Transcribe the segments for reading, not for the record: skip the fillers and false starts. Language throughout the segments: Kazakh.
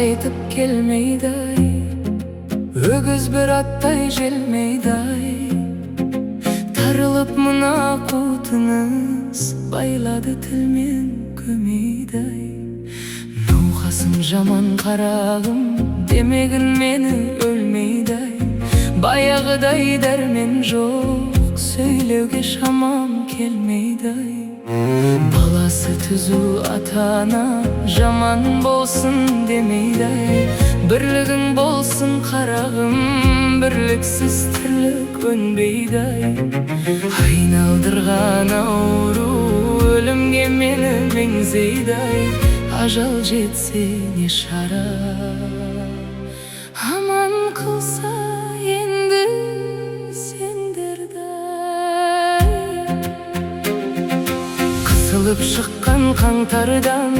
кайтып келмейді-ай, өгіз бір аттай желмейді-ай. Тарылып мына қутыңыз, байлады тілмен көмейді-ай. Науқасым жаман қарағым, демегін мені өлмейді-ай. Баяғыдай дәрмен жоқ, сөйлеуге шамам келмейді-ай. Баласы түзу ата-ана, жаман болсын демейді-ай. Бірлігің болсын қарағым, бірліксіз тірлік өнбейді-ай. Айналдырған ауру өлімге мені меңзейді-ай. Ажал жетсе не шара, аман қылса енді сендерді. Қысылып шыққан қаңтардан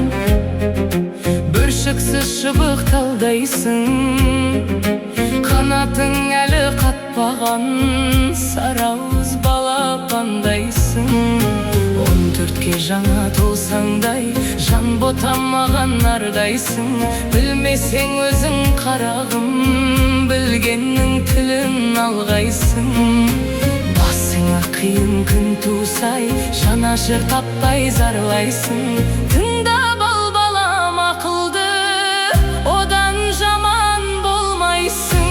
бүршіксіз шыбық талдайсың. Қанатың әлі қатпаған сарауыз балапандайсың. 14-ке жаңа толсаңдай, жан ботамаған ардайсың. Білмесең өзің қарағым, білгеннің тілін алғайсың. Басыңа қиын күн тусай, жанашыр таппай зарлайсың. Тыңдап ал балам ақылды, одан жаман болмайсың.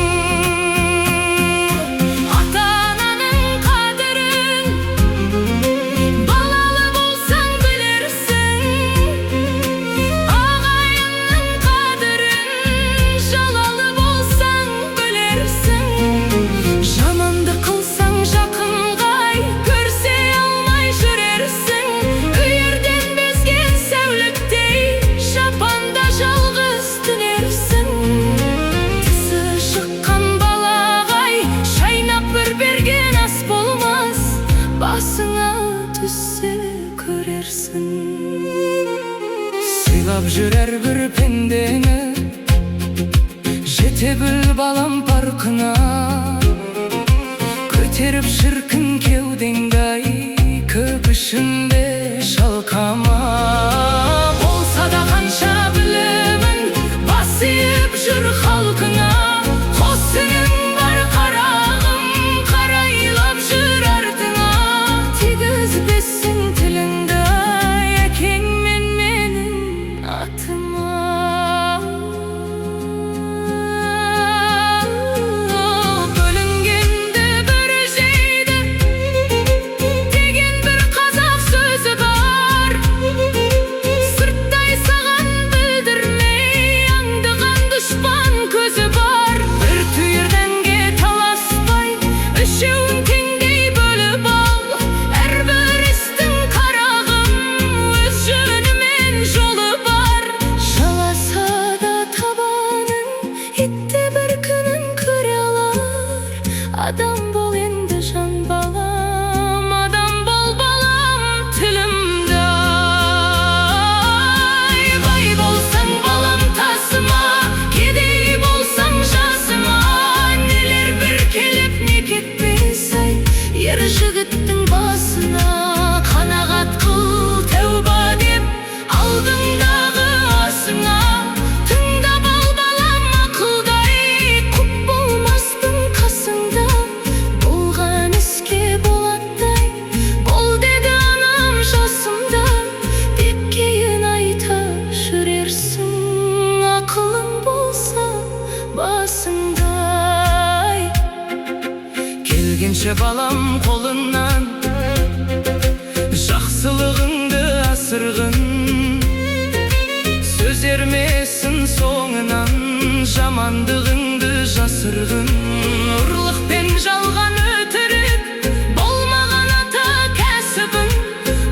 Сыйлап жүрер бір пендені, жете біл балам парқына. Көтеріп шіркін кеудеңді-ай, көк ішінде шалқама. Болса да қанша білімін, бас иіп жүр халқына. Қос үнің бар қарағым, қарайлап жүр артыңа. Тигізбесін тіліңді әкең мен менің атыма. Бөлінгенді бір жейді деген бір қазақ сөзі бар. Сырттай саған білдірмей аңдыған дұшпан көзі бар. Бір түйір дәнге таласпай, үшеуін теңдей бөліп ал. Әрбір істің қарағым, өз жөнімен жолы бар. Жаласа да табанын, итте бір күнін көре алар. Адам бол енді жан балам, адам бол балам тілімді. Бай болсаң балам тасыма, кедей болсаң жасыма. Нелер бір келіп не кетпес-ай, ер жігіттің басына. Қанағат қыл тәуба деп алдыңдағы асыңа. Тыңдап ал балам ақылдай, құп болмаспын қасыңда. Болған іске болаттай, бол деді анам жасымда. Деп кейін айта жүрерсің, ақылың болса басыңдай. Келгенше балам қолыңнан, жақсылығыңды асырғын. Сөз ермесін соңынан, жамандығыңды жасырғын. Ұрлық пен жалған өтірік болмаған ата кәсібің.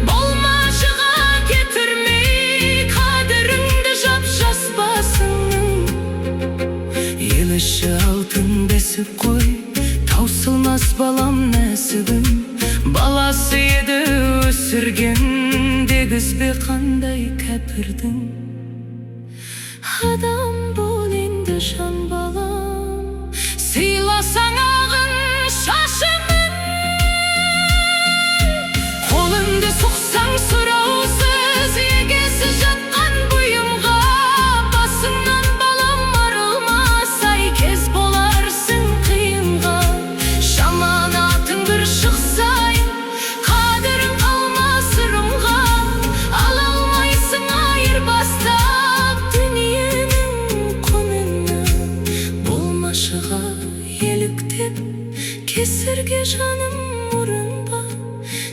Болмашыға кетірмей қадіріңді жап жас басыңның. Ел іші алтын бесіп қой, таусылмас балам нәсібің. Баласы еді өсірген, дегізбе қандай кәпірдің. Адам бол енді жан балам, сыйласаң ағын шашымын. Қолыңды сұқсаң сұраусыз, егесі жатқан бұйымға. Басыңнан балам жаным мұрынба,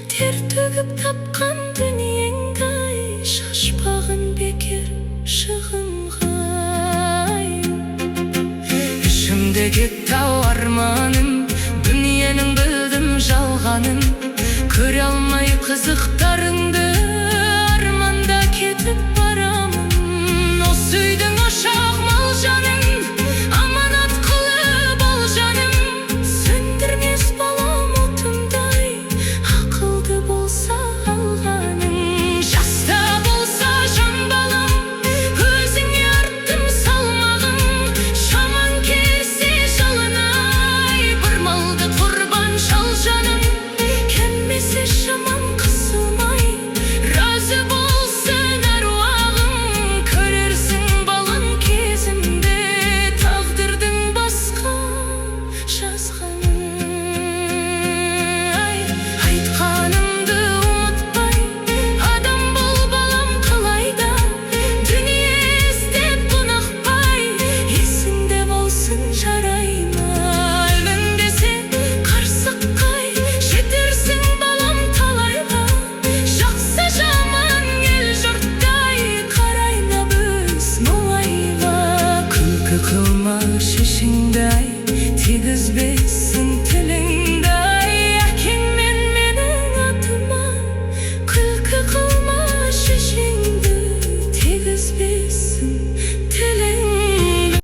тер төгіп тапқан дүниеңдай, шашпағын бекер шығынғай. Ішімдегі тау арманым, дүниенің білдім жалғанын, көре алмай қызықтарыңды, арманда кетіп барамын. Осы үйдің ошақ мал жанын, аманат қылып ал жаным. Сөндірмес балам отымдай, ақылды болса алғаның. Жаста болса жан балам, өзіңе арттым салмағын. Шаман келсе жалынай, бір малды құрбан шал жаным. Келмесе шамам қысылмай, разы болсын әруағым. Көрерсің балам кезімде, тағдырдың басқа жазғанын. Айтқанымды ұмытпай, адам бол балам қалайда. Дүние іздеп қонақпай, есіңде болсын жарай ма. Өлмесе қарсыққай, жетерсің балам талайға. Жақсы жаман ел жұрттай, қарайна біз молайға. Күлкі қылма шешеңді ай, тигізбесін тіліңді